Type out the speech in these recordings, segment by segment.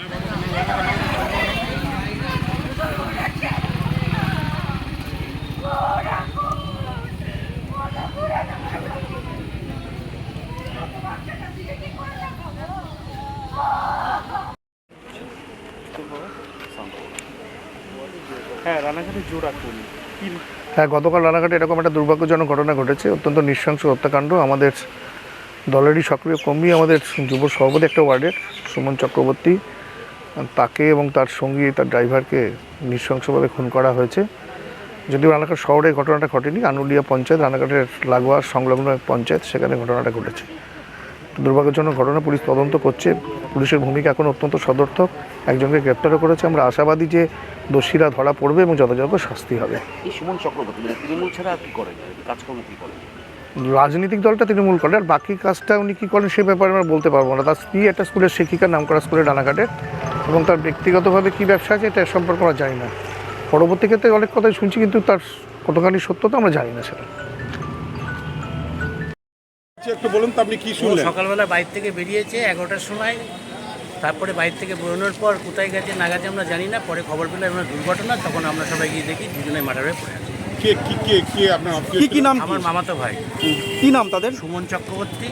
হ্যাঁ, গতকাল রানাঘাটে এরকম একটা দুর্ভাগ্যজনক ঘটনা ঘটেছে। অত্যন্ত নৃশংস হত্যাকাণ্ড। আমাদের দলেরই সক্রিয় কর্মী, আমাদের যুব সভাপতি একটা ওয়ার্ডের সুমন চক্রবর্তী, তাকে এবং তার সঙ্গী তার ড্রাইভারকে নৃশংসভাবে খুন করা হয়েছে। যদিও রানাঘাট শহরে ঘটনাটা ঘটেনি, আনুলিয়া পঞ্চায়েত, রানাঘাটের লাগোয়া সংলগ্ন পঞ্চায়েত, সেখানে ঘটনাটা ঘটেছে। দুর্ভাগ্যজনক ঘটনা, পুলিশ তদন্ত করছে। পুলিশের ভূমিকা এখন অত্যন্ত সদর্থক। একজনকে গ্রেপ্তারও করেছে। আমরা আশাবাদী যে দোষীরা ধরা পড়বে এবং যথাযথ শাস্তি হবে। এই সুমন চক্রবর্তী তৃণমূল ছাড়া কি করেন, কাজকর্ম কি করেন? রাজনৈতিক দলটা তৃণমূল করে, আর বাকি কাজটা উনি কী করেন সে ব্যাপারে আমরা বলতে পারবো না। তার স্ত্রী একটা স্কুলের শিক্ষিকা, নামকরা স্কুলের রানাঘাটের, এবং তার ব্যক্তিগতভাবে কী ব্যবসা আছে এটা সম্পর্কে আমরা জানি না। পরবর্তী ক্ষেত্রে অনেক কথাই শুনছি, কিন্তু তার কতখানি সত্যতা আমরা জানি না সেটা। একটু বলুন তো, আপনি কি শুনলেন? সকালবেলা বাইর থেকে বেরিয়েছে 11টার সময়, তারপরে বাইর থেকে বেরোনোর পর কোথায় গেছে না গেছে আমরা জানি না। পরে খবর পেলাম আমরা দুর্ঘটনা, তখন আমরা সবাই গিয়ে দেখি দুজনে মার্ডার হয়ে পড়ে আছে। কে আপনার কি নাম? আমার মামাতো ভাই। কি নাম তাদের? সুমন চক্রবর্তী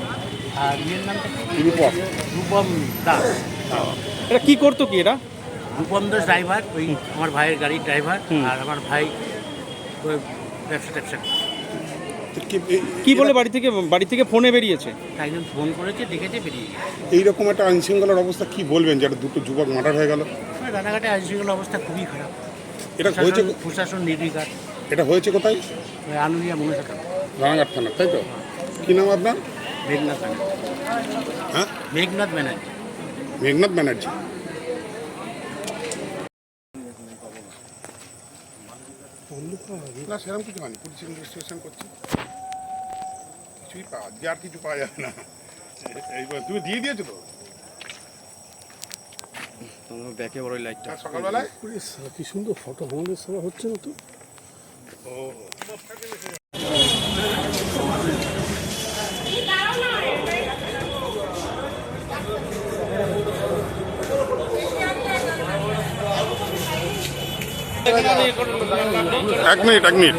আর ইয়ের নামটা রূপম দাস। এটা কি করতো কি এরা? রূপম দাস ড্রাইভার, ওই আমার ভাইয়ের গাড়ির ড্রাইভার। আর আমার ভাই ওই ব্যবসা ট্যাবসা। কি বলে বাড়ি থেকে ফোনে বেরিয়েছে? একজন ফোন করেছে, দেখেছে, বেরিয়ে গেছে। এইরকম একটা আইনশৃঙ্খলার অবস্থা কি বলবেন, যারা দুটো যুবক মার্ডার হয়ে গেল? রানাঘাটে আইনশৃঙ্খলা অবস্থা খুবই খারাপ। এটা হয়েছে, প্রশাসন নির্বিকার। এটা হয়েছে কোথায়? আনুলিয়া মনুষা রানাঘাট থানা, তাই তো? কি নাম আপনার? মেঘনাথ ব্যানার্জি। হ্যাঁ, মেঘনাথ ব্যানার্জি। মেঘনাথ ব্যানার্জি। না, সেরকম কিছু হয়নি, পুলিশ ইনভেস্টিগেশন করছে। কিছুই আজকে আর কিছু পাওয়া যাবে না। এইবার তুমি দিয়ে দিয়েছো তো ব্যাকে বড় লাইটটা সকালবেলায়। কি সুন্দর ফটো হোমের সভা হচ্ছে না তো। এক মিনিট।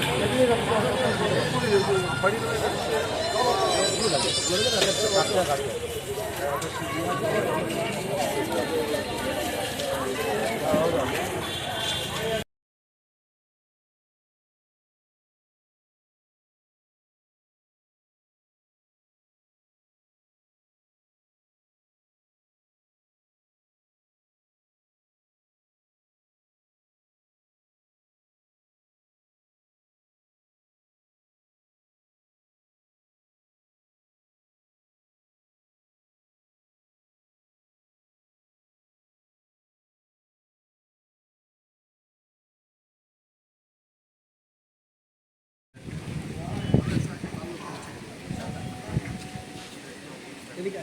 এদিকে